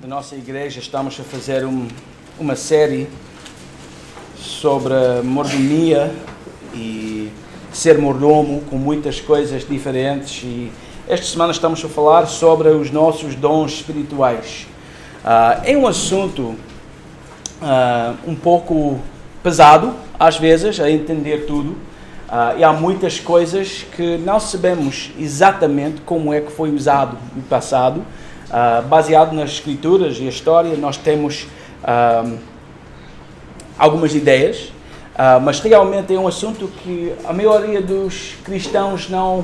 Na nossa igreja estamos a fazer uma série sobre a mordomia e ser mordomo, com muitas coisas diferentes, e esta semana estamos a falar sobre os nossos dons espirituais. É um assunto um pouco pesado, às vezes, a entender tudo, e há muitas coisas que não sabemos exatamente como é que foi usado no passado. Baseado nas escrituras e a história, nós temos algumas ideias, mas realmente é um assunto que a maioria dos cristãos não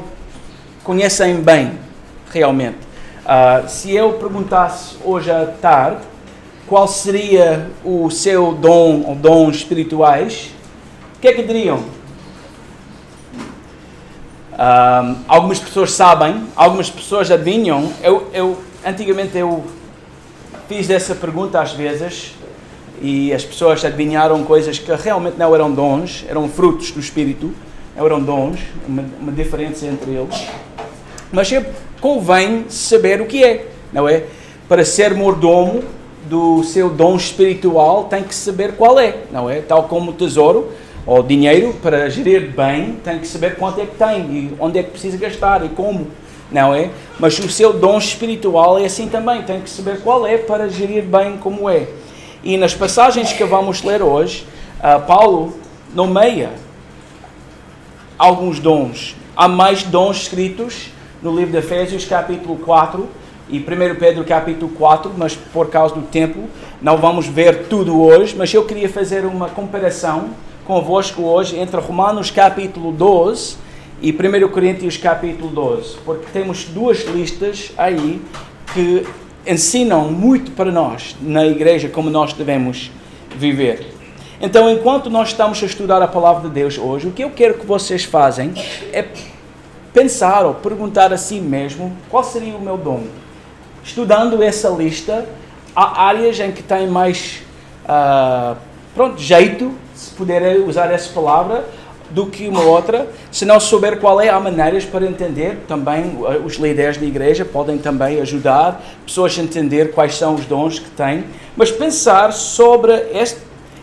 conhecem bem, realmente. Se eu perguntasse hoje à tarde qual seria o seu dom ou dons espirituais, o que é que diriam? Algumas pessoas sabem, algumas pessoas adivinham. Antigamente eu fiz essa pergunta às vezes e as pessoas adivinharam coisas que realmente não eram dons, eram frutos do Espírito, não eram dons, uma diferença entre eles. Mas convém saber o que é, não é? Para ser mordomo do seu dom espiritual tem que saber qual é, não é? Tal como o tesouro ou dinheiro, para gerir bem, tem que saber quanto é que tem e onde é que precisa gastar e como. Não é? Mas o seu dom espiritual é assim também, tem que saber qual é para gerir bem como é. E nas passagens que vamos ler hoje, Paulo nomeia alguns dons. Há mais dons escritos no livro de Efésios capítulo 4 e 1 Pedro capítulo 4, mas por causa do tempo não vamos ver tudo hoje, mas eu queria fazer uma comparação convosco hoje entre Romanos capítulo 12 e 1 Coríntios capítulo 12, porque temos duas listas aí que ensinam muito para nós, na igreja, como nós devemos viver. Então, enquanto nós estamos a estudar a palavra de Deus hoje, o que eu quero que vocês fazem é pensar ou perguntar a si mesmo qual seria o meu dom. Estudando essa lista, há áreas em que tem mais jeito, se puder usar essa palavra, do que uma outra. Se não souber qual é, há maneiras para entender. Também os líderes da igreja podem também ajudar pessoas a entender quais são os dons que têm. Mas pensar sobre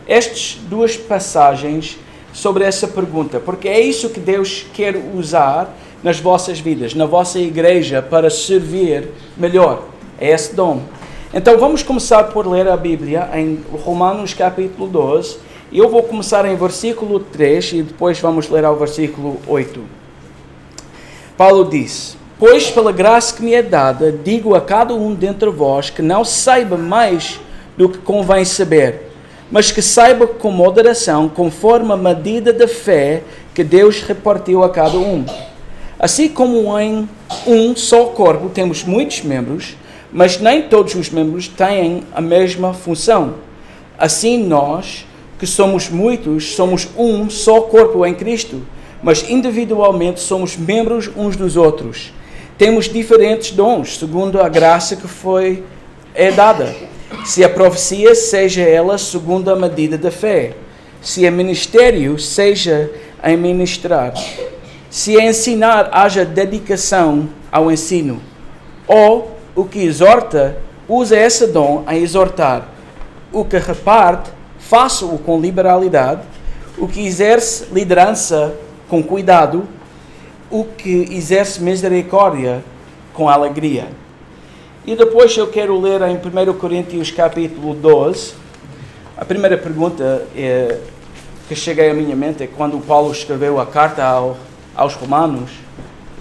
estas duas passagens, sobre essa pergunta, porque é isso que Deus quer usar nas vossas vidas, na vossa igreja, para servir melhor. É esse dom. Então vamos começar por ler a Bíblia em Romanos capítulo 12. Eu vou começar em versículo 3 e depois vamos ler ao versículo 8. Paulo diz: Pois pela graça que me é dada, digo a cada um dentre vós que não saiba mais do que convém saber, mas que saiba com moderação, conforme a medida da fé que Deus repartiu a cada um. Assim como em um só corpo temos muitos membros, mas nem todos os membros têm a mesma função. Assim nós, que somos muitos, somos um só corpo em Cristo, mas individualmente somos membros uns dos outros. Temos diferentes dons, segundo a graça que é dada. Se a profecia, seja ela segundo a medida da fé. Se é ministério, seja em ministrar. Se é ensinar, haja dedicação ao ensino. Ou o que exorta, usa esse dom a exortar. O que reparte, faça-o com liberalidade. O que exerce liderança com cuidado. O que exerce misericórdia com alegria. E depois eu quero ler em 1 Coríntios capítulo 12. A primeira pergunta que chega à minha mente é quando Paulo escreveu a carta aos Romanos.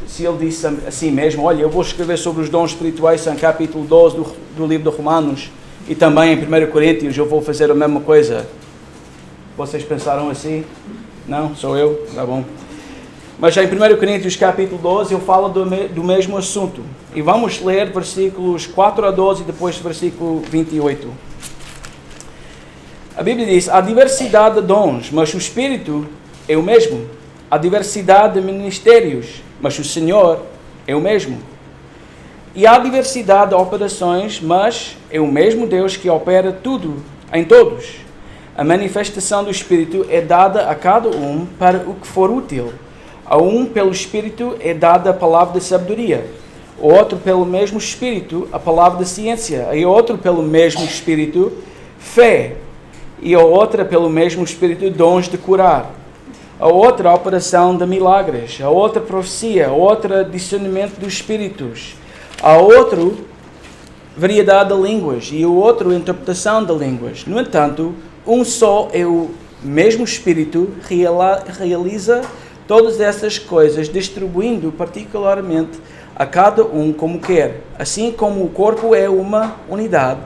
Se ele disse assim mesmo: olha, eu vou escrever sobre os dons espirituais em capítulo 12 do livro de Romanos. E também em 1 Coríntios eu vou fazer a mesma coisa. Vocês pensaram assim? Não? Sou eu? Tá bom. Mas em 1 Coríntios capítulo 12 eu falo do mesmo assunto. E vamos ler versículos 4 a 12 e depois versículo 28. A Bíblia diz: há diversidade de dons, mas o Espírito é o mesmo. Há diversidade de ministérios, mas o Senhor é o mesmo. E há diversidade de operações, mas é o mesmo Deus que opera tudo em todos. A manifestação do Espírito é dada a cada um para o que for útil. A um, pelo Espírito, é dada a palavra de sabedoria. outro pelo mesmo Espírito, a palavra da ciência, e outro pelo mesmo Espírito, fé, e a outra pelo mesmo Espírito, dons de curar, a outra a operação de milagres, a outra profecia, a outra discernimento dos Espíritos, a outro variedade de línguas e o outro interpretação de línguas. No entanto, um só é o mesmo Espírito realiza todas essas coisas, distribuindo particularmente a cada um como quer. Assim como o corpo é uma unidade,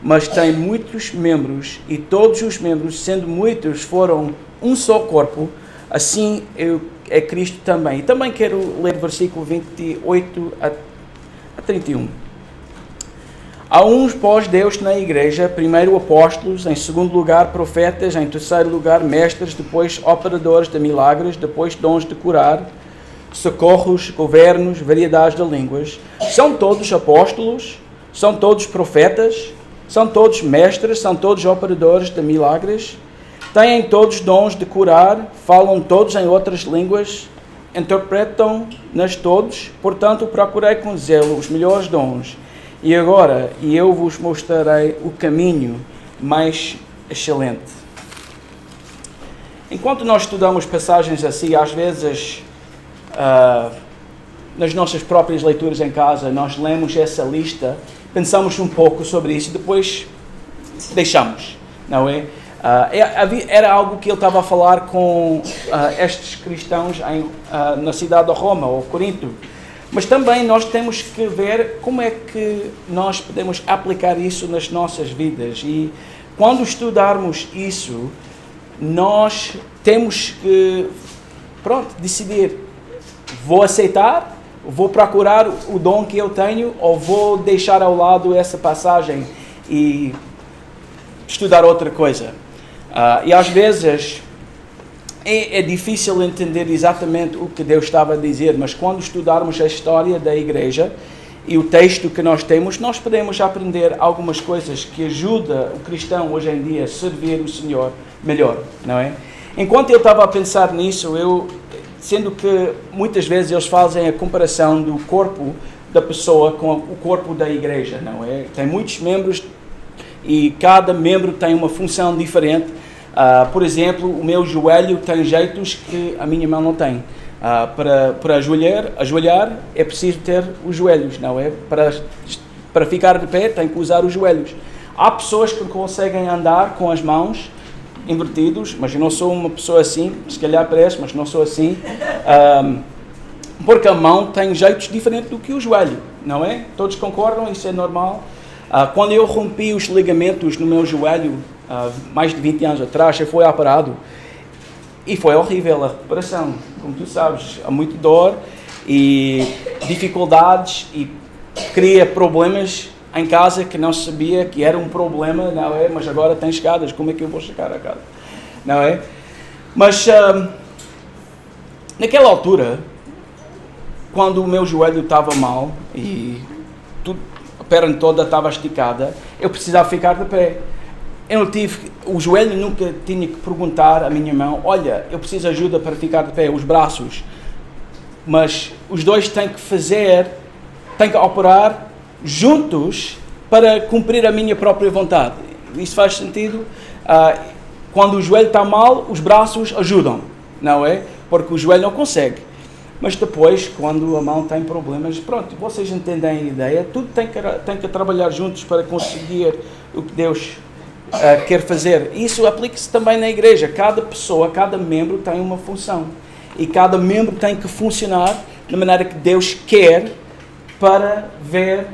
mas tem muitos membros, e todos os membros, sendo muitos, foram um só corpo, assim é Cristo também. E também quero ler versículo 28 a 31. Há uns pós-Deus na igreja, primeiro apóstolos, em segundo lugar profetas, em terceiro lugar mestres, depois operadores de milagres, depois dons de curar, socorros, governos, variedades de línguas. São todos apóstolos? São todos profetas? São todos mestres? São todos operadores de milagres? Têm todos dons de curar? Falam todos em outras línguas? Interpretam-nas todos? Portanto, procurei com zelo os melhores dons. E agora, eu vos mostrarei o caminho mais excelente. Enquanto nós estudamos passagens assim, às vezes, nas nossas próprias leituras em casa, nós lemos essa lista, pensamos um pouco sobre isso e depois deixamos, não é? Era algo que ele estava a falar com estes cristãos na cidade de Roma, ou Corinto. Mas também nós temos que ver como é que nós podemos aplicar isso nas nossas vidas. E quando estudarmos isso, nós temos que, decidir. Vou aceitar, vou procurar o dom que eu tenho, ou vou deixar ao lado essa passagem e estudar outra coisa. E às vezes é difícil entender exatamente o que Deus estava a dizer, mas quando estudarmos a história da igreja e o texto que nós temos, nós podemos aprender algumas coisas que ajudam o cristão hoje em dia a servir o Senhor melhor, não é? Enquanto eu estava a pensar nisso, sendo que muitas vezes eles fazem a comparação do corpo da pessoa com o corpo da igreja, não é? Tem muitos membros e cada membro tem uma função diferente. Por exemplo, o meu joelho tem jeitos que a minha mão não tem. Para ajoelhar é preciso ter os joelhos, não é? Para ficar de pé tem que usar os joelhos. Há pessoas que conseguem andar com as mãos invertidos, mas eu não sou uma pessoa assim, se calhar parece, mas não sou assim, porque a mão tem jeitos diferentes do que o joelho, não é? Todos concordam, isso é normal. Quando eu rompi os ligamentos no meu joelho, mais de 20 anos atrás, eu fui operado e foi horrível a recuperação, como tu sabes, há muito dor e dificuldades e cria problemas em casa que não sabia que era um problema, não é? Mas agora tem escadas, como é que eu vou chegar a casa, não é? Mas naquela altura, quando o meu joelho estava mal e a perna toda estava esticada, eu precisava ficar de pé. O joelho nunca tinha que perguntar à minha mão, olha, eu preciso de ajuda para ficar de pé, os braços. Mas os dois têm que operar juntos para cumprir a minha própria vontade. Isso faz sentido? Quando o joelho está mal, os braços ajudam, não é? Porque o joelho não consegue. Mas depois, quando a mão tem problemas, vocês entendem a ideia, tudo tem que trabalhar juntos para conseguir o que Deus quer fazer. Isso aplica-se também na igreja. Cada pessoa, cada membro tem uma função. E cada membro tem que funcionar da maneira que Deus quer para ver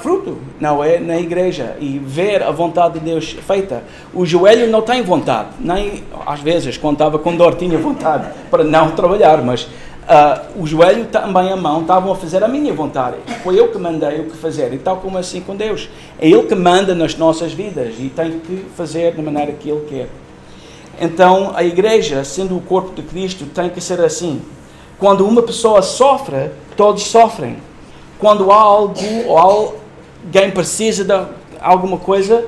fruto, não é? Na igreja. E ver a vontade de Deus feita. O joelho não tem vontade. Nem, às vezes, quando estava com dor, tinha vontade para não trabalhar. Mas o joelho também, a mão, estavam a fazer a minha vontade. Foi eu que mandei o que fazer. E tal como assim com Deus. É Ele que manda nas nossas vidas e tem que fazer da maneira que Ele quer. Então, a igreja, sendo o corpo de Cristo, tem que ser assim. Quando uma pessoa sofre, todos sofrem. Quando há algo ou alguém precisa de alguma coisa,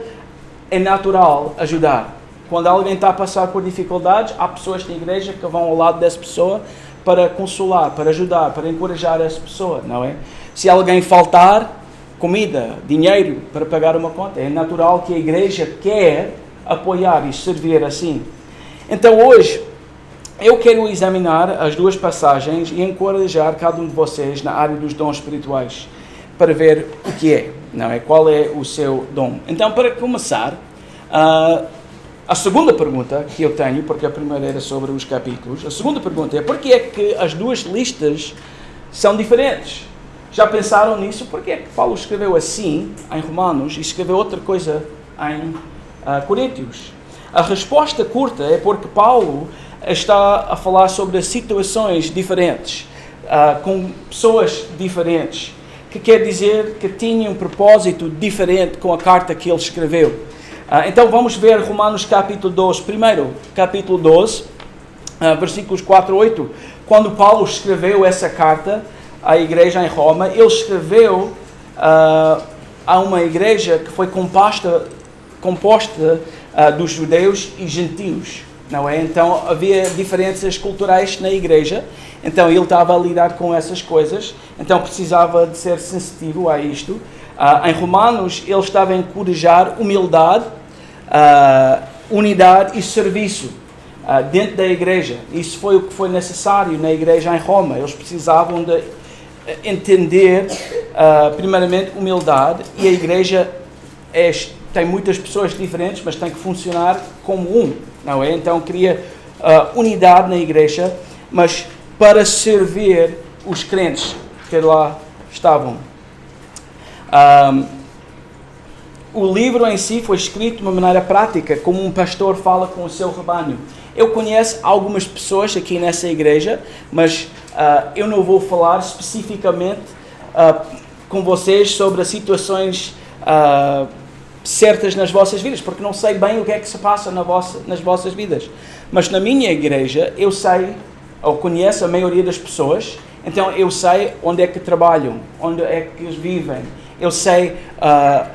é natural ajudar. Quando alguém está a passar por dificuldades, há pessoas na igreja que vão ao lado dessa pessoa para consolar, para ajudar, para encorajar essa pessoa, não é? Se alguém faltar, comida, dinheiro para pagar uma conta. É natural que a igreja quer apoiar e servir assim. Então hoje eu quero examinar as duas passagens e encorajar cada um de vocês na área dos dons espirituais para ver o que é, não é? Qual é o seu dom. Então, para começar, a segunda pergunta que eu tenho, porque a primeira era sobre os capítulos, a segunda pergunta é: por que é que as duas listas são diferentes? Já pensaram nisso? Por que é que Paulo escreveu assim em Romanos e escreveu outra coisa em Coríntios? A resposta curta é porque Paulo está a falar sobre situações diferentes, com pessoas diferentes, que quer dizer que tinham um propósito diferente com a carta que ele escreveu. Então vamos ver Romanos capítulo 12, primeiro capítulo 12, versículos 4 a 8. Quando Paulo escreveu essa carta à igreja em Roma, ele escreveu a uma igreja que foi composta dos judeus e gentios, não é? Então havia diferenças culturais na igreja, então ele estava a lidar com essas coisas, então precisava de ser sensitivo a isto. Em Romanos ele estava a encorajar humildade, unidade e serviço dentro da igreja. Isso foi o que foi necessário na igreja em Roma. Eles precisavam de entender primeiramente humildade, e a igreja tem muitas pessoas diferentes, mas tem que funcionar como um, não é? Então queria unidade na igreja, mas para servir os crentes que lá estavam. O livro em si foi escrito de uma maneira prática, como um pastor fala com o seu rebanho. Eu conheço algumas pessoas aqui nessa igreja, mas eu não vou falar especificamente com vocês sobre as situações certas nas vossas vidas, porque não sei bem o que é que se passa nas vossas vidas. Mas na minha igreja eu sei, ou conheço a maioria das pessoas, então eu sei onde é que trabalham, onde é que eles vivem, eu sei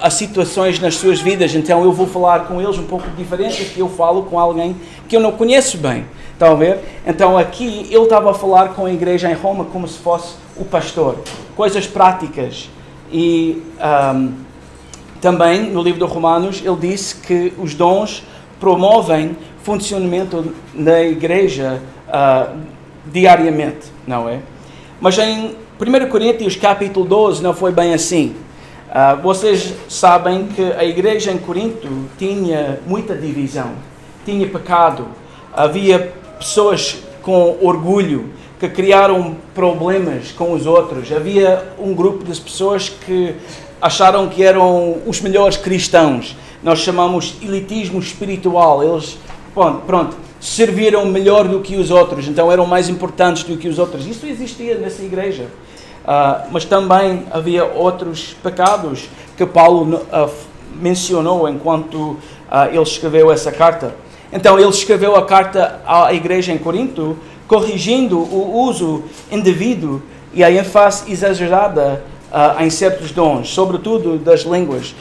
as situações nas suas vidas, então eu vou falar com eles um pouco diferente do que eu falo com alguém que eu não conheço bem. Estão a ver? Então aqui ele estava a falar com a igreja em Roma como se fosse o pastor. Coisas práticas. E também no livro de Romanos ele disse que os dons promovem funcionamento na igreja diariamente, não é? Mas em 1 Coríntios capítulo 12 não foi bem assim. Vocês sabem que a igreja em Corinto tinha muita divisão, tinha pecado, havia pessoas com orgulho que criaram problemas com os outros, havia um grupo de pessoas que acharam que eram os melhores cristãos. Nós chamamos elitismo espiritual. Eles, pronto, serviram melhor do que os outros, então eram mais importantes do que os outros. Isso existia nessa igreja. Mas também havia outros pecados que Paulo mencionou enquanto ele escreveu essa carta. Então ele escreveu a carta à igreja em Corinto, corrigindo o uso indevido e a ênfase exagerada em certos dons, sobretudo das línguas.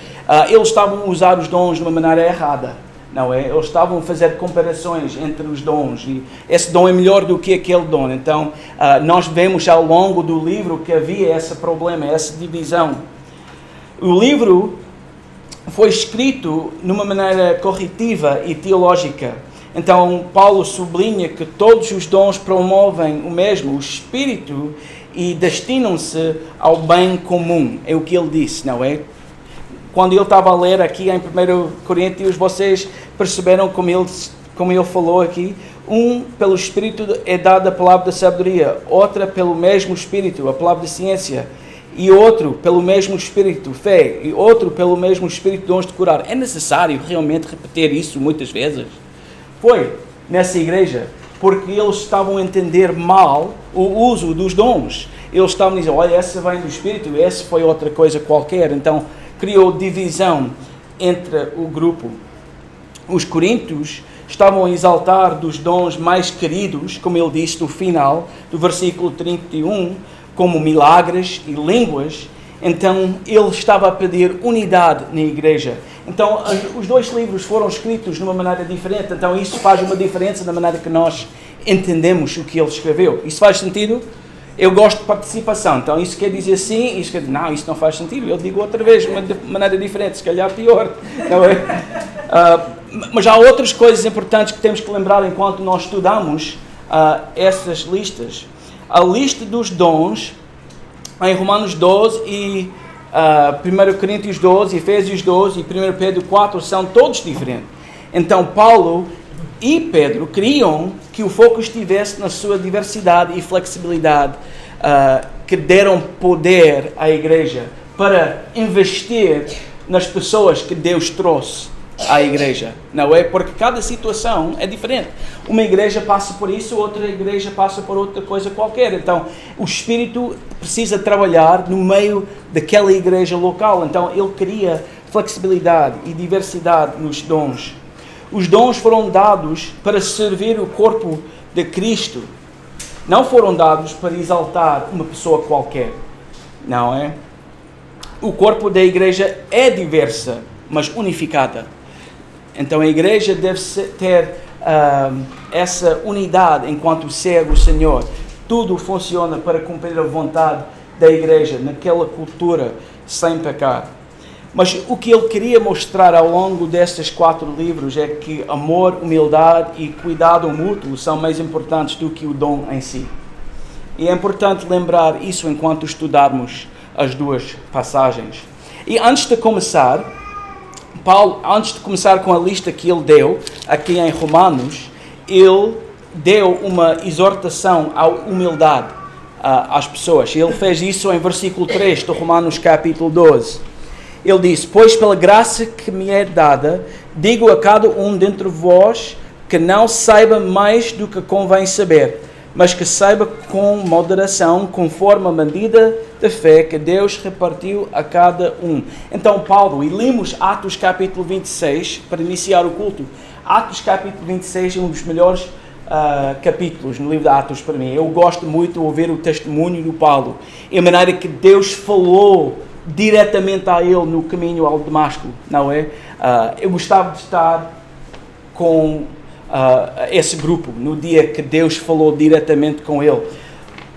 Eles estavam a usar os dons de uma maneira errada, não é? Eles estavam a fazer comparações entre os dons e esse dom é melhor do que aquele dom. Então nós vemos ao longo do livro que havia esse problema, essa divisão. O livro foi escrito de uma maneira corretiva e teológica. Então Paulo sublinha que todos os dons promovem o mesmo, o Espírito, e destinam-se ao bem comum. É o que ele disse, não é? Quando ele estava a ler aqui em 1 Coríntios, vocês perceberam como ele falou aqui? Um, pelo Espírito é dada a palavra da sabedoria, outra pelo mesmo Espírito, a palavra da ciência, e outro pelo mesmo Espírito, fé, e outro pelo mesmo Espírito, dons de curar. É necessário realmente repetir isso muitas vezes? Foi nessa igreja, porque eles estavam a entender mal o uso dos dons. Eles estavam a dizer, olha, essa vem do Espírito, essa foi outra coisa qualquer. Então criou divisão entre o grupo. Os coríntios estavam a exaltar dos dons mais queridos, como ele disse no final do versículo 31, como milagres e línguas. Então ele estava a pedir unidade na igreja. Então os dois livros foram escritos de uma maneira diferente, então isso faz uma diferença na maneira que nós entendemos o que ele escreveu. Isso faz sentido? Eu gosto de participação, então isso quer dizer sim, isso quer dizer, não, isso não faz sentido. Eu digo outra vez, de uma maneira diferente, se calhar pior, não é? Mas há outras coisas importantes que temos que lembrar enquanto nós estudamos essas listas. A lista dos dons, em Romanos 12 e 1 Coríntios 12, Efésios 12 e 1 Pedro 4, são todos diferentes. Então, Paulo e Pedro queriam que o foco estivesse na sua diversidade e flexibilidade, que deram poder à igreja para investir nas pessoas que Deus trouxe à igreja, não é? Porque cada situação é diferente. Uma igreja passa por isso, outra igreja passa por outra coisa qualquer. Então, o Espírito precisa trabalhar no meio daquela igreja local. Então, ele queria flexibilidade e diversidade nos dons. Os dons foram dados para servir o corpo de Cristo. Não foram dados para exaltar uma pessoa qualquer, não é? O corpo da igreja é diversa, mas unificada. Então a igreja deve ter essa unidade enquanto segue o Senhor. Tudo funciona para cumprir a vontade da igreja, naquela cultura, sem pecar. Mas o que ele queria mostrar ao longo destes 4 livros é que amor, humildade e cuidado mútuo são mais importantes do que o dom em si. E é importante lembrar isso enquanto estudarmos as duas passagens. E antes de começar, Paulo, antes de começar com a lista que ele deu aqui em Romanos, ele deu uma exortação à humildade às pessoas. Ele fez isso em versículo 3 de Romanos capítulo 12. Ele disse: pois pela graça que me é dada, digo a cada um dentre vós que não saiba mais do que convém saber, mas que saiba com moderação, conforme a medida da fé que Deus repartiu a cada um. Então, Paulo, e lemos Atos capítulo 26 para iniciar o culto. Atos capítulo 26 é um dos melhores capítulos no livro de Atos para mim. Eu gosto muito de ouvir o testemunho do Paulo, e a maneira que Deus falou diretamente a ele no caminho ao Damasco, não é? Eu gostava de estar com esse grupo no dia que Deus falou diretamente com ele.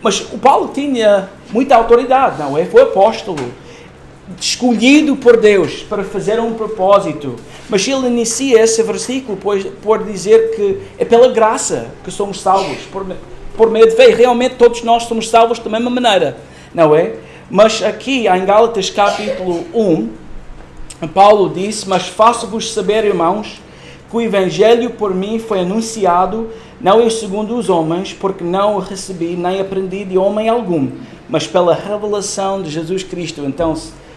Mas o Paulo tinha muita autoridade, não é? Foi apóstolo, escolhido por Deus para fazer um propósito. Mas ele inicia esse versículo por dizer que é pela graça que somos salvos, por meio de fé. E realmente todos nós somos salvos da mesma maneira, não é? Mas aqui em Gálatas capítulo 1, Paulo disse: mas faço-vos saber, irmãos, que o Evangelho por mim foi anunciado, não eu segundo os homens, porque não o recebi nem aprendi de homem algum, mas pela revelação de Jesus Cristo. Então,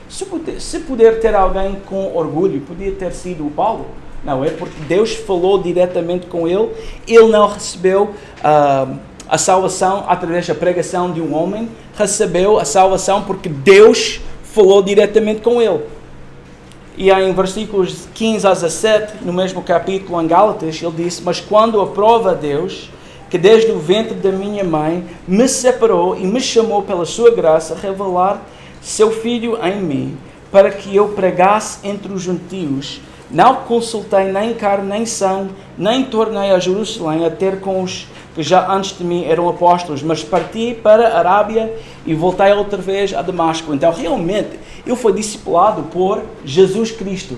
se puder ter alguém com orgulho, podia ter sido o Paulo, não é? Porque Deus falou diretamente com ele. Ele não recebeu a salvação através da pregação de um homem, recebeu a salvação porque Deus falou diretamente com ele. E em versículos 15 a 17, no mesmo capítulo em Gálatas, ele disse: mas quando aprova Deus, que desde o ventre da minha mãe me separou e me chamou pela sua graça, revelar seu Filho em mim, para que eu pregasse entre os gentios, não consultei nem carne nem sangue, nem tornei a Jerusalém a ter com os que já antes de mim eram apóstolos, mas parti para a Arábia e voltei outra vez a Damasco. Então, realmente, ele foi discipulado por Jesus Cristo.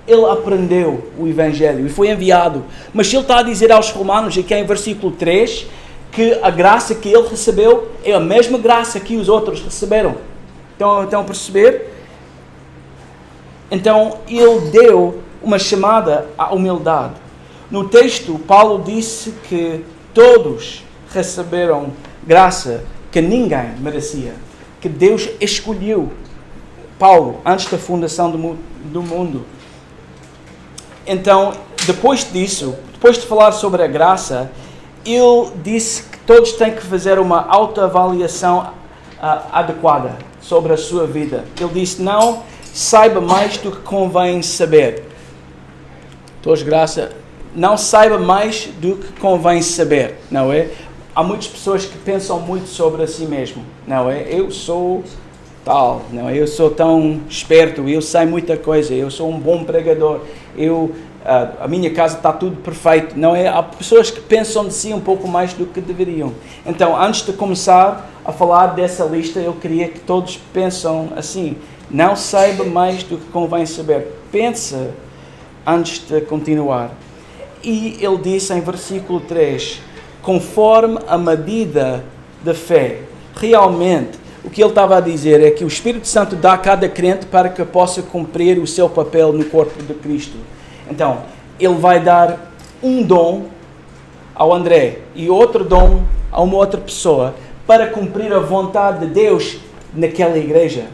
Ele aprendeu o Evangelho e foi enviado. Mas ele está a dizer aos romanos, aqui em versículo 3, que a graça que ele recebeu é a mesma graça que os outros receberam. Então a perceber? Então, ele deu uma chamada à humildade. No texto, Paulo disse que todos receberam graça que ninguém merecia, que Deus escolheu Paulo antes da fundação do mundo. Então, depois disso, depois de falar sobre a graça, ele disse que todos têm que fazer uma autoavaliação adequada sobre a sua vida. Ele disse: não saiba mais do que convém saber. Todos graça. Não saiba mais do que convém saber, não é? Há muitas pessoas que pensam muito sobre a si mesmo, não é? Eu sou tal, não é? Eu sou tão esperto, eu sei muita coisa, eu sou um bom pregador, a minha casa está tudo perfeito, não é? Há pessoas que pensam de si um pouco mais do que deveriam. Então, antes de começar a falar dessa lista, eu queria que todos pensam assim: não saiba mais do que convém saber. Pensa antes de continuar. E ele disse em versículo 3, conforme a medida da fé. Realmente, o que ele estava a dizer é que o Espírito Santo dá a cada crente para que possa cumprir o seu papel no corpo de Cristo. Então, ele vai dar um dom ao André e outro dom a uma outra pessoa para cumprir a vontade de Deus naquela igreja.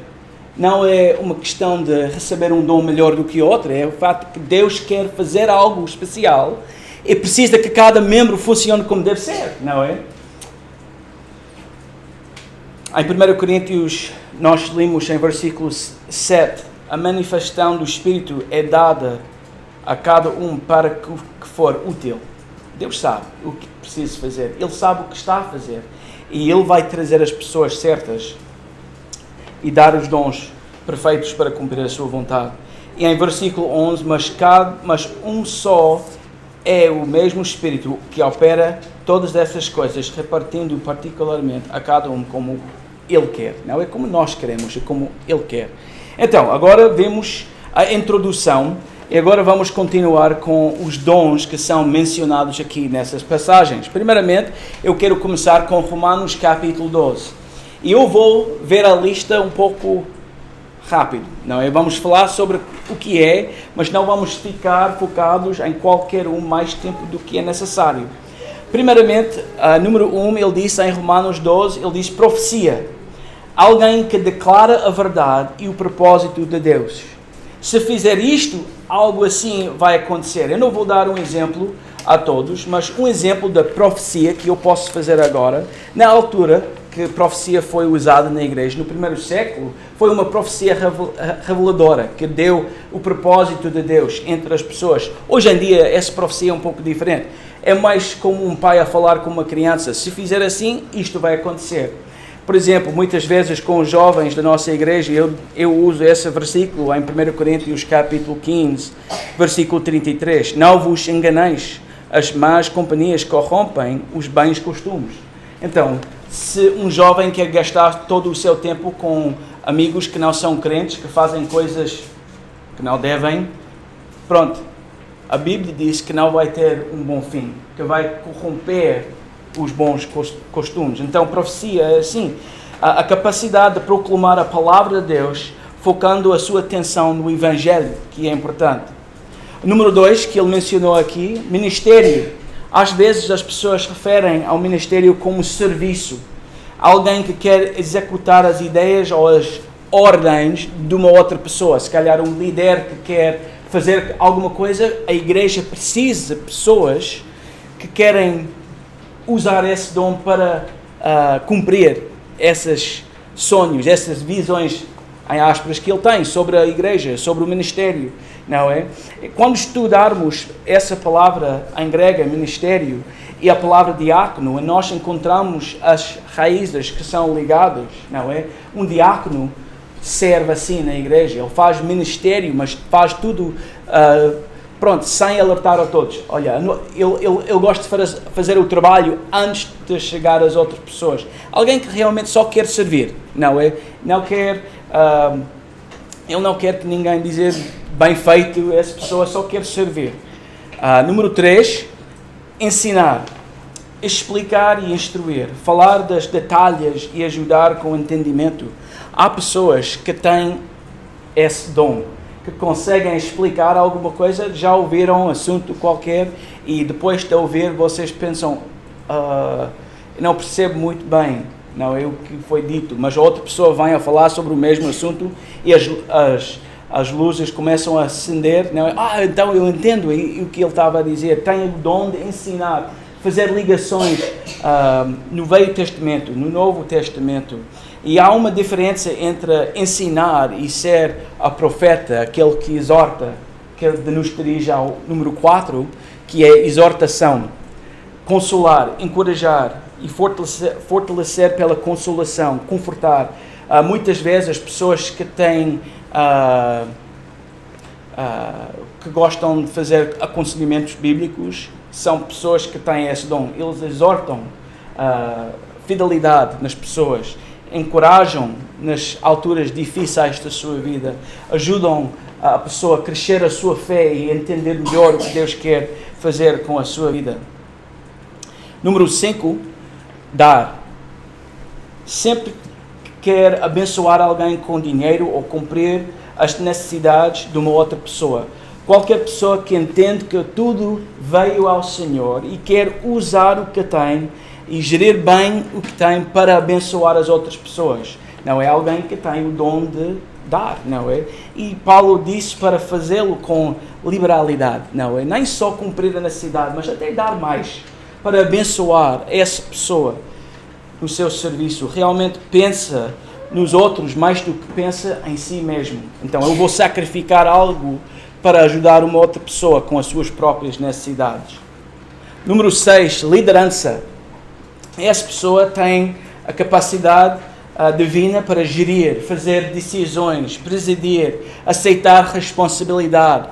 Não é uma questão de receber um dom melhor do que outro, é o fato que Deus quer fazer algo especial e precisa que cada membro funcione como deve ser, não é? Em 1 Coríntios, nós lemos em versículo 7, a manifestação do Espírito é dada a cada um para que for útil. Deus sabe o que precisa fazer, Ele sabe o que está a fazer e Ele vai trazer as pessoas certas e dar os dons perfeitos para cumprir a sua vontade. E em versículo 11, mas um só é o mesmo Espírito que opera todas essas coisas, repartindo particularmente a cada um como Ele quer. Não é como nós queremos, é como Ele quer. Então, agora vemos a introdução e agora vamos continuar com os dons que são mencionados aqui nessas passagens. Primeiramente, eu quero começar com Romanos capítulo 12. E eu vou ver a lista um pouco rápido, não é? Vamos falar sobre o que é, mas não vamos ficar focados em qualquer um mais tempo do que é necessário. Primeiramente, número 1, ele diz em Romanos 12, ele diz profecia. Alguém que declara a verdade e o propósito de Deus. Se fizer isto, algo assim vai acontecer. Eu não vou dar um exemplo a todos, mas um exemplo da profecia que eu posso fazer agora. Na altura que profecia foi usada na igreja, no primeiro século, foi uma profecia reveladora, que deu o propósito de Deus entre as pessoas. Hoje em dia, essa profecia é um pouco diferente. É mais como um pai a falar com uma criança. Se fizer assim, isto vai acontecer. Por exemplo, muitas vezes com os jovens da nossa igreja, eu uso esse versículo em 1 Coríntios capítulo 15, versículo 33. Não vos enganeis, as más companhias corrompem os bens costumes. Então, se um jovem quer gastar todo o seu tempo com amigos que não são crentes, que fazem coisas que não devem, pronto, a Bíblia diz que não vai ter um bom fim, que vai corromper os bons costumes. Então, profecia é assim, a capacidade de proclamar a palavra de Deus, focando a sua atenção no Evangelho, que é importante. Número 2, que ele mencionou aqui, ministério. Às vezes as pessoas referem ao ministério como serviço. Alguém que quer executar as ideias ou as ordens de uma outra pessoa. Se calhar um líder que quer fazer alguma coisa, a igreja precisa de pessoas que querem usar esse dom para cumprir esses sonhos, essas visões, em aspas, que ele tem sobre a igreja, sobre o ministério, não é? Quando estudarmos essa palavra em grego, ministério, e a palavra diácono, nós encontramos as raízes que são ligadas, não é? Um diácono serve assim na igreja, ele faz ministério, mas faz tudo sem alertar a todos. Olha, eu gosto de fazer o trabalho antes de chegar às outras pessoas. Alguém que realmente só quer servir, não é? Ele não quer que ninguém dizer bem feito, essa pessoa só quer servir. Número 3, ensinar, explicar e instruir, falar das detalhes e ajudar com o entendimento. Há pessoas que têm esse dom, que conseguem explicar alguma coisa, já ouviram um assunto qualquer e depois de ouvir vocês pensam, não percebo muito bem, não é o que foi dito, mas a outra pessoa vem a falar sobre o mesmo assunto e as luzes começam a acender, não é? Então eu entendo o que ele estava a dizer. Tem o dom de ensinar, fazer ligações no Velho Testamento, no Novo Testamento. E há uma diferença entre ensinar e ser a profeta, aquele que exorta, que nos dirige ao número 4, que é exortação, consolar, encorajar e fortalecer pela consolação, confortar. Muitas vezes as pessoas que têm que gostam de fazer aconselhamentos bíblicos são pessoas que têm esse dom. Eles exortam, fidelidade nas pessoas, encorajam nas alturas difíceis da sua vida, ajudam a pessoa a crescer a sua fé e entender melhor o que Deus quer fazer com a sua vida. Número 5, dar. Sempre que quer abençoar alguém com dinheiro ou cumprir as necessidades de uma outra pessoa. Qualquer pessoa que entende que tudo veio ao Senhor e quer usar o que tem e gerir bem o que tem para abençoar as outras pessoas. Não é alguém que tem o dom de dar, não é? E Paulo disse para fazê-lo com liberalidade, não é? Nem só cumprir a necessidade, mas até dar mais para abençoar essa pessoa no seu serviço. Realmente pensa nos outros mais do que pensa em si mesmo. Então eu vou sacrificar algo para ajudar uma outra pessoa com as suas próprias necessidades. Número 6, liderança. Essa pessoa tem a capacidade divina para gerir, fazer decisões, presidir, aceitar responsabilidade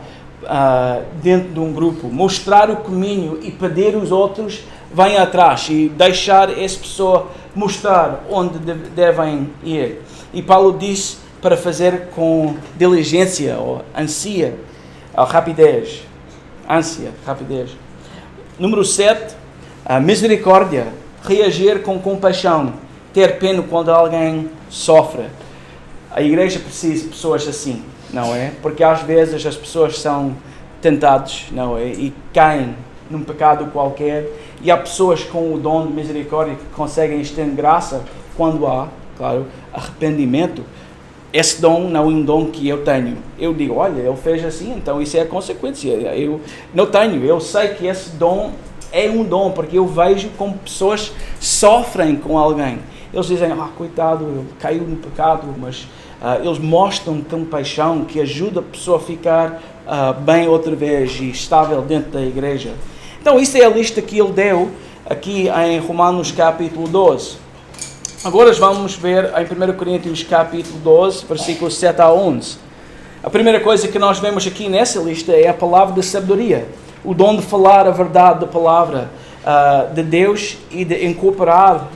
dentro de um grupo, mostrar o caminho e pedir os outros venham atrás e deixar essa pessoa mostrar onde devem ir. E Paulo diz para fazer com diligência ou ânsia, rapidez. Número 7, a misericórdia, reagir com compaixão, ter pena quando alguém sofre. A igreja precisa de pessoas assim, não é? Porque às vezes as pessoas são tentadas, não é? E caem num pecado qualquer, e há pessoas com o dom de misericórdia que conseguem estender graça quando há, claro, arrependimento. Esse dom não é um dom que eu tenho. Eu digo, olha, ele fez assim, então isso é a consequência. Eu não tenho. Eu sei que esse dom é um dom, porque eu vejo como pessoas sofrem com alguém. Eles dizem, coitado, ele caiu no pecado, mas eles mostram compaixão que ajuda a pessoa a ficar bem outra vez e estável dentro da igreja. Então, isso é a lista que ele deu aqui em Romanos capítulo 12. Agora vamos ver em 1 Coríntios capítulo 12, versículos 7 a 11. A primeira coisa que nós vemos aqui nessa lista é a palavra de sabedoria. O dom de falar a verdade da palavra de Deus e de incorporar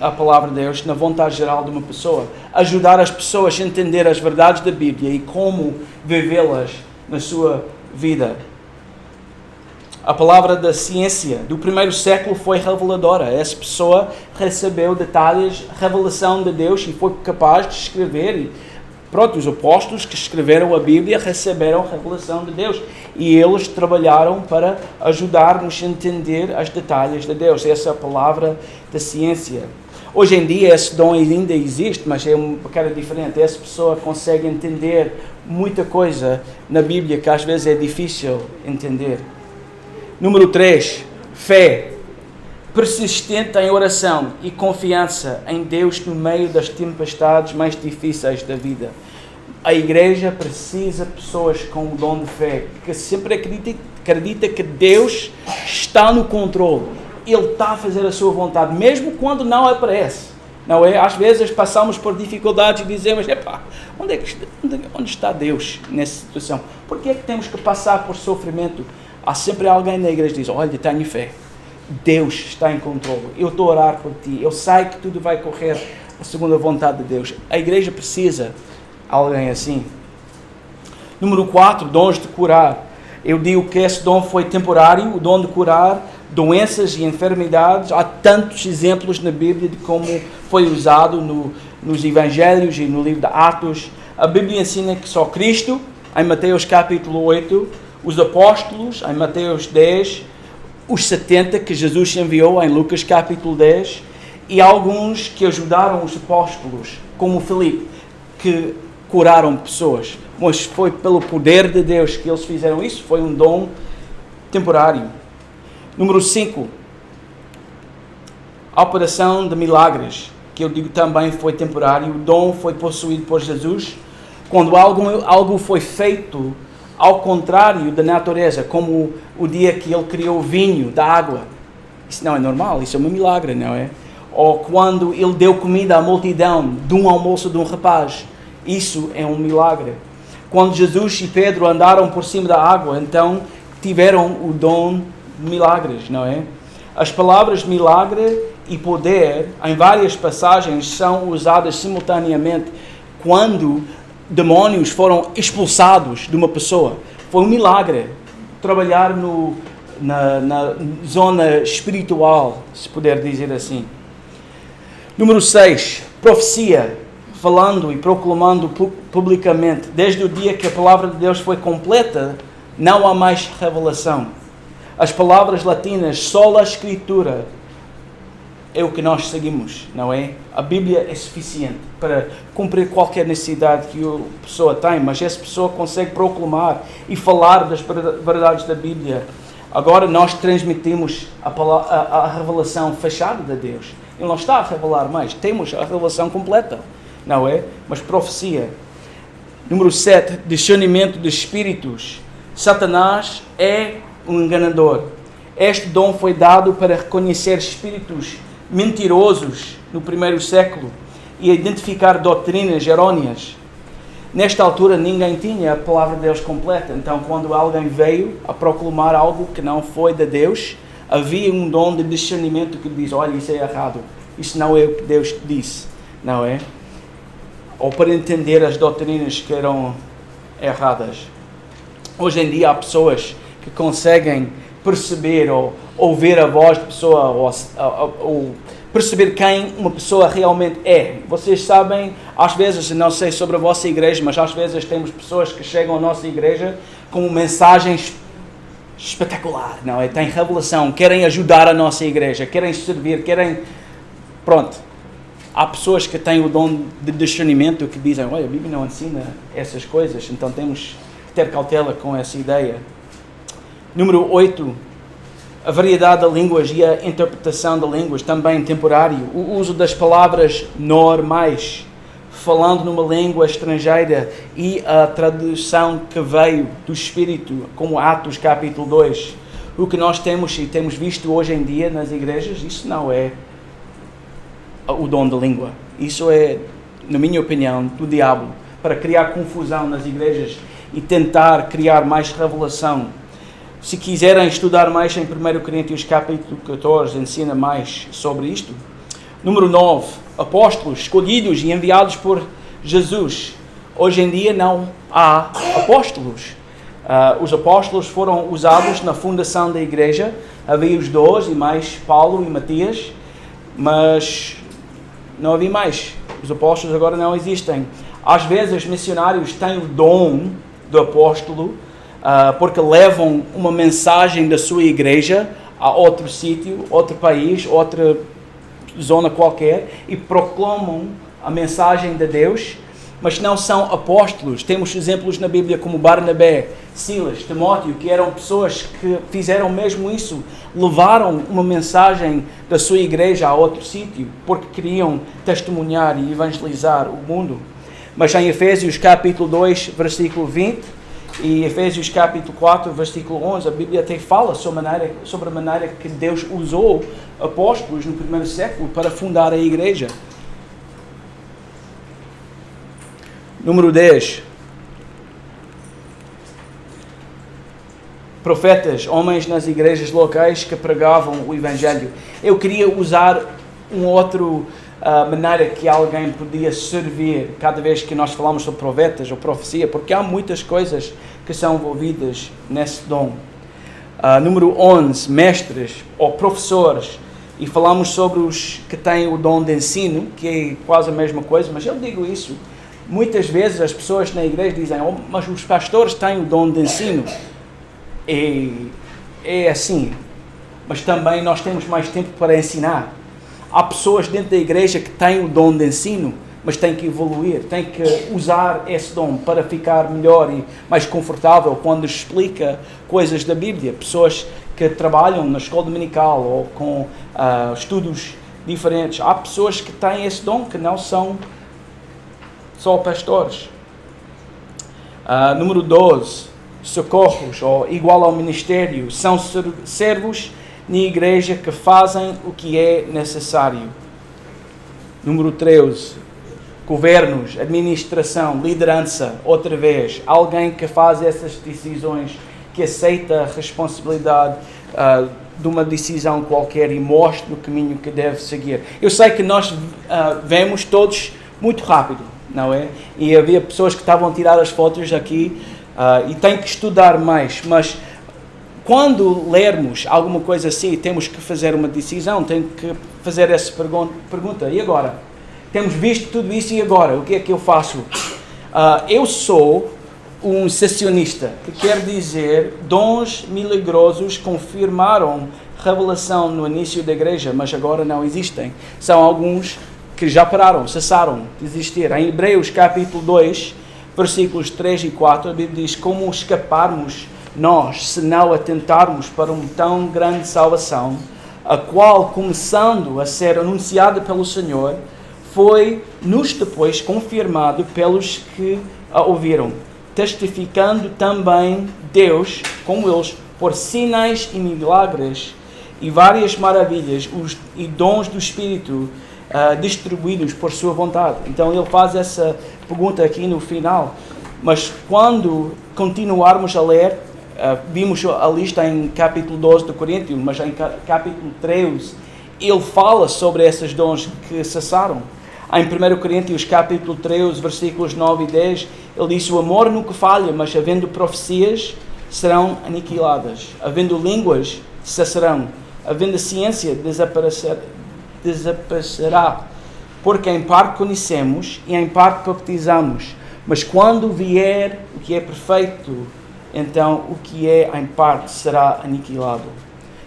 a palavra de Deus na vontade geral de uma pessoa. Ajudar as pessoas a entender as verdades da Bíblia e como vivê-las na sua vida. A palavra da ciência do primeiro século foi reveladora. Essa pessoa recebeu detalhes, revelação de Deus e foi capaz de escrever. E pronto, os apóstolos que escreveram a Bíblia receberam a revelação de Deus. E eles trabalharam para ajudar-nos a entender os detalhes de Deus. Essa é a palavra da ciência. Hoje em dia esse dom ainda existe, mas é um bocado diferente. Essa pessoa consegue entender muita coisa na Bíblia que às vezes é difícil entender. Número 3, fé. Persistente em oração e confiança em Deus no meio das tempestades mais difíceis da vida. A igreja precisa de pessoas com o dom de fé, que sempre acredita que Deus está no controle. Ele está a fazer a sua vontade, mesmo quando não aparece. Não é? Às vezes passamos por dificuldades e dizemos, onde está Deus nessa situação? Por que é que temos que passar por sofrimento? Há sempre alguém na igreja que diz, olha, tenho fé. Deus está em controle. Eu estou a orar por ti. Eu sei que tudo vai correr segundo a vontade de Deus. A igreja precisa de alguém assim. Número 4, dons de curar. Eu digo que esse dom foi temporário, o dom de curar doenças e enfermidades. Há tantos exemplos na Bíblia de como foi usado nos Evangelhos e no livro de Atos. A Bíblia ensina que só Cristo, em Mateus capítulo 8, os apóstolos, em Mateus 10, os 70 que Jesus enviou em Lucas capítulo 10, e alguns que ajudaram os apóstolos, como Filipe, que curaram pessoas. Mas foi pelo poder de Deus que eles fizeram isso, foi um dom temporário. Número 5, a operação de milagres, que eu digo também foi temporário. O dom foi possuído por Jesus quando algo foi feito ao contrário da natureza, como o dia que ele criou o vinho da água. Isso não é normal, isso é um milagre, não é? Ou quando ele deu comida à multidão de um almoço de um rapaz. Isso é um milagre. Quando Jesus e Pedro andaram por cima da água, então tiveram o dom de milagres, não é? As palavras milagre e poder, em várias passagens, são usadas simultaneamente quando demónios foram expulsados de uma pessoa. Foi um milagre trabalhar na zona espiritual, se puder dizer assim. Número 6, profecia, falando e proclamando publicamente. Desde o dia que a palavra de Deus foi completa, não há mais revelação. As palavras latinas, sola escritura, é o que nós seguimos, não é? A Bíblia é suficiente para cumprir qualquer necessidade que a pessoa tem, mas essa pessoa consegue proclamar e falar das verdades da Bíblia. Agora nós transmitimos a revelação fechada de Deus. Ele não está a revelar mais, temos a revelação completa, não é? Mas profecia. Número 7, discernimento de espíritos. Satanás é um enganador. Este dom foi dado para reconhecer espíritos mentirosos no primeiro século e identificar doutrinas errôneas. Nesta altura ninguém tinha a palavra de Deus completa, então quando alguém veio a proclamar algo que não foi de Deus, havia um dom de discernimento que diz, olha, isso é errado, isso não é o que Deus disse, não é? Ou para entender as doutrinas que eram erradas. Hoje em dia há pessoas que conseguem perceber ou ouvir a voz de pessoa ou perceber quem uma pessoa realmente é. Vocês sabem, às vezes, não sei sobre a vossa igreja, mas às vezes temos pessoas que chegam à nossa igreja com mensagens espetacular, não é? Têm revelação, querem ajudar a nossa igreja, querem servir, querem... Pronto. Há pessoas que têm o dom de discernimento que dizem, olha, a Bíblia não ensina essas coisas, então temos que ter cautela com essa ideia. Número 8, a variedade de línguas e a interpretação de línguas, também temporário. O uso das palavras normais, falando numa língua estrangeira, e a tradução que veio do Espírito, como Atos capítulo 2. O que nós temos e temos visto hoje em dia nas igrejas, isso não é o dom da língua. Isso é, na minha opinião, do diabo, para criar confusão nas igrejas e tentar criar mais revelação. Se quiserem estudar mais em 1 Coríntios capítulo 14, ensina mais sobre isto. Número 9, apóstolos escolhidos e enviados por Jesus. Hoje em dia não há apóstolos. Os apóstolos foram usados na fundação da igreja. Havia os 12 e mais Paulo e Matias, mas não havia mais. Os apóstolos agora não existem. Às vezes os missionários têm o dom do apóstolo, porque levam uma mensagem da sua igreja a outro sítio, outro país, outra zona qualquer, e proclamam a mensagem de Deus, mas não são apóstolos. Temos exemplos na Bíblia como Barnabé, Silas, Timóteo, que eram pessoas que fizeram mesmo isso, levaram uma mensagem da sua igreja a outro sítio, porque queriam testemunhar e evangelizar o mundo. Mas em Efésios capítulo 2, versículo 20, e Efésios capítulo 4, versículo 11, a Bíblia até fala sobre a maneira que Deus usou apóstolos no primeiro século para fundar a igreja. Número 10. Profetas, homens nas igrejas locais que pregavam o Evangelho. Eu queria usar maneira que alguém podia servir cada vez que nós falamos sobre profetas ou profecia, porque há muitas coisas que são envolvidas nesse dom. Número 11, mestres ou professores, e falamos sobre os que têm o dom de ensino, que é quase a mesma coisa, mas eu digo isso, muitas vezes as pessoas na igreja dizem, mas os pastores têm o dom de ensino. É assim, mas também nós temos mais tempo para ensinar. Há pessoas dentro da igreja que têm o dom de ensino, mas têm que evoluir, têm que usar esse dom para ficar melhor e mais confortável quando explica coisas da Bíblia. Pessoas que trabalham na escola dominical ou com estudos diferentes. Há pessoas que têm esse dom que não são só pastores. Número 12, socorros, ou igual ao ministério, são servos na igreja que fazem o que é necessário. Número 13, governos, administração, liderança, outra vez, alguém que faz essas decisões, que aceita a responsabilidade de uma decisão qualquer e mostre o caminho que deve seguir. Eu sei que nós vemos todos muito rápido, não é? E havia pessoas que estavam a tirar as fotos aqui e têm que estudar mais, mas quando lermos alguma coisa assim, temos que fazer uma decisão, temos que fazer essa pergunta. E agora? Temos visto tudo isso e agora? O que é que eu faço? Eu sou um cessacionista, que quer dizer dons milagrosos confirmaram revelação no início da igreja, mas agora não existem. São alguns que já pararam, cessaram de existir. Em Hebreus capítulo 2, versículos 3 e 4, a Bíblia diz: como escaparmos nós, se não atentarmos para uma tão grande salvação, a qual, começando a ser anunciada pelo Senhor, foi-nos depois confirmado pelos que a ouviram, testificando também Deus com eles por sinais e milagres e várias maravilhas e dons do Espírito distribuídos por sua vontade. Então ele faz essa pergunta aqui no final, mas quando continuarmos a ler, vimos a lista em capítulo 12 de Coríntios, mas em capítulo 13 ele fala sobre esses dons que cessaram. Em 1 Coríntios capítulo 13, versículos 9 e 10, ele diz: o amor nunca falha, mas havendo profecias, serão aniquiladas. Havendo línguas, cessarão. Havendo ciência, desaparecerá. Porque em parte conhecemos e em parte profetizamos. Mas quando vier o que é perfeito, então o que é em parte será aniquilado.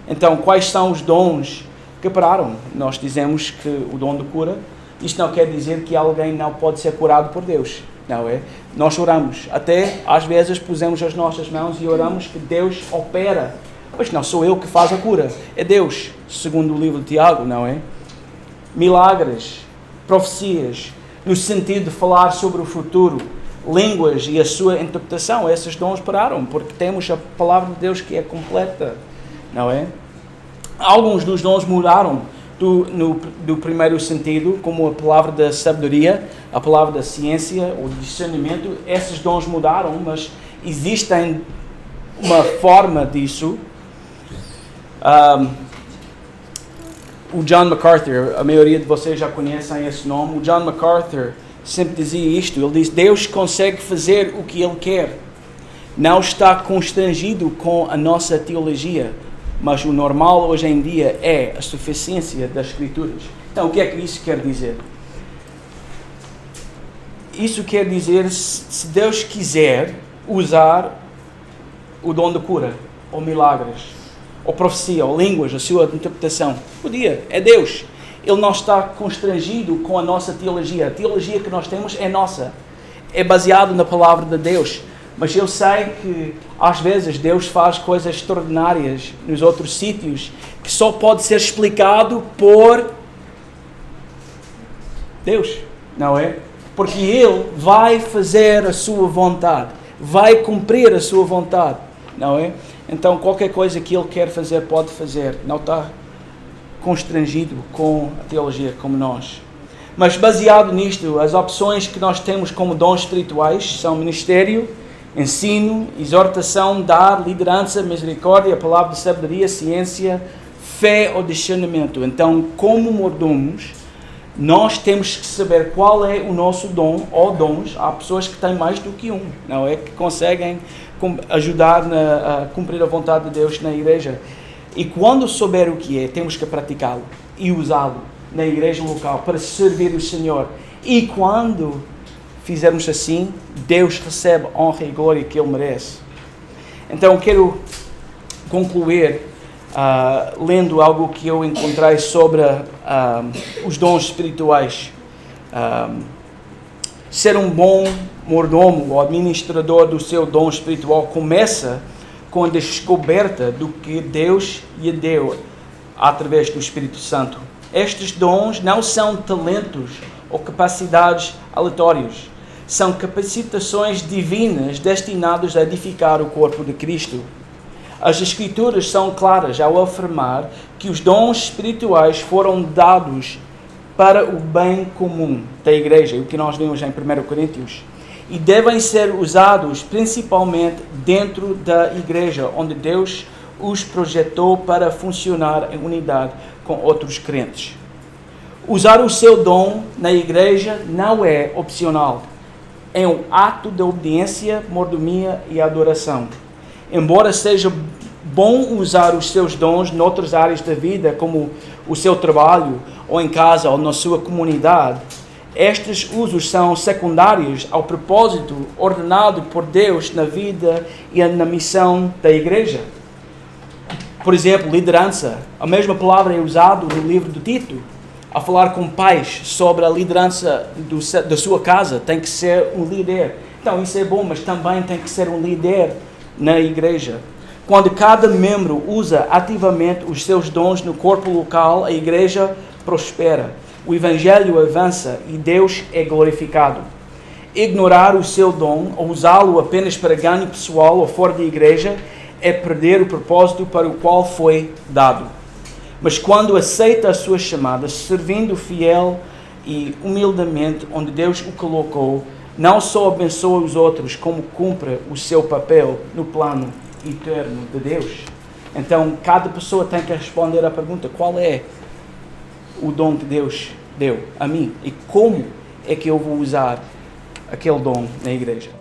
Então, quais são os dons que pararam? Nós dizemos que o dom de cura. Isto não quer dizer que alguém não pode ser curado por Deus, não é? Nós oramos, até às vezes pusemos as nossas mãos e oramos que Deus opera. Mas não sou eu que faz a cura, é Deus, segundo o livro de Tiago, não é? Milagres, profecias, no sentido de falar sobre o futuro, línguas e a sua interpretação, esses dons pararam, porque temos a palavra de Deus que é completa, não é? Alguns dos dons mudaram do primeiro sentido, como a palavra da sabedoria, a palavra da ciência, o discernimento. Esses dons mudaram, mas existem uma forma disso. O John MacArthur, a maioria de vocês já conhecem esse nome. O John MacArthur sempre dizia isto. Ele diz: Deus consegue fazer o que Ele quer. Não está constrangido com a nossa teologia, mas o normal hoje em dia é a suficiência das Escrituras. Então, o que é que isso quer dizer? Isso quer dizer, se Deus quiser usar o dom de cura, ou milagres, ou profecia, ou línguas, a sua interpretação, podia, é Deus. Ele não está constrangido com a nossa teologia. A teologia que nós temos é nossa. É baseado na palavra de Deus. Mas eu sei que, às vezes, Deus faz coisas extraordinárias nos outros sítios que só pode ser explicado por Deus, não é? Porque Ele vai fazer a sua vontade, vai cumprir a sua vontade, não é? Então, qualquer coisa que Ele quer fazer, pode fazer. Não está constrangido com a teologia como nós. Mas, baseado nisto, as opções que nós temos como dons espirituais são ministério, ensino, exortação, dar, liderança, misericórdia, a palavra de sabedoria, ciência, fé ou discernimento. Então, como mordomos, nós temos que saber qual é o nosso dom ou dons. Há pessoas que têm mais do que um, não é? Que conseguem ajudar a cumprir a vontade de Deus na igreja. E quando souber o que é, temos que praticá-lo e usá-lo na igreja local para servir o Senhor. E quando fizermos assim, Deus recebe a honra e glória que Ele merece. Então quero concluir lendo algo que eu encontrei sobre os dons espirituais. Ser um bom mordomo ou administrador do seu dom espiritual começa com a descoberta do que Deus lhe deu através do Espírito Santo. Estes dons não são talentos ou capacidades aleatórias. São capacitações divinas destinadas a edificar o corpo de Cristo. As Escrituras são claras ao afirmar que os dons espirituais foram dados para o bem comum da igreja, o que nós vimos em 1 Coríntios, e devem ser usados principalmente dentro da igreja, onde Deus os projetou para funcionar em unidade com outros crentes. Usar o seu dom na igreja não é opcional. É um ato de obediência, mordomia e adoração. Embora seja bom usar os seus dons noutras áreas da vida, como o seu trabalho, ou em casa, ou na sua comunidade, estes usos são secundários ao propósito ordenado por Deus na vida e na missão da igreja. Por exemplo, liderança. A mesma palavra é usada no livro do Tito, a falar com pais sobre a liderança da sua casa. Tem que ser um líder. Então, isso é bom, mas também tem que ser um líder na igreja. Quando cada membro usa ativamente os seus dons no corpo local, a igreja prospera, o evangelho avança e Deus é glorificado. Ignorar o seu dom ou usá-lo apenas para ganho pessoal ou fora da igreja é perder o propósito para o qual foi dado. Mas quando aceita a sua chamada, servindo fiel e humildemente onde Deus o colocou, não só abençoa os outros, como cumpre o seu papel no plano eterno de Deus. Então, cada pessoa tem que responder à pergunta: qual é o dom que Deus deu a mim? E como é que eu vou usar aquele dom na igreja?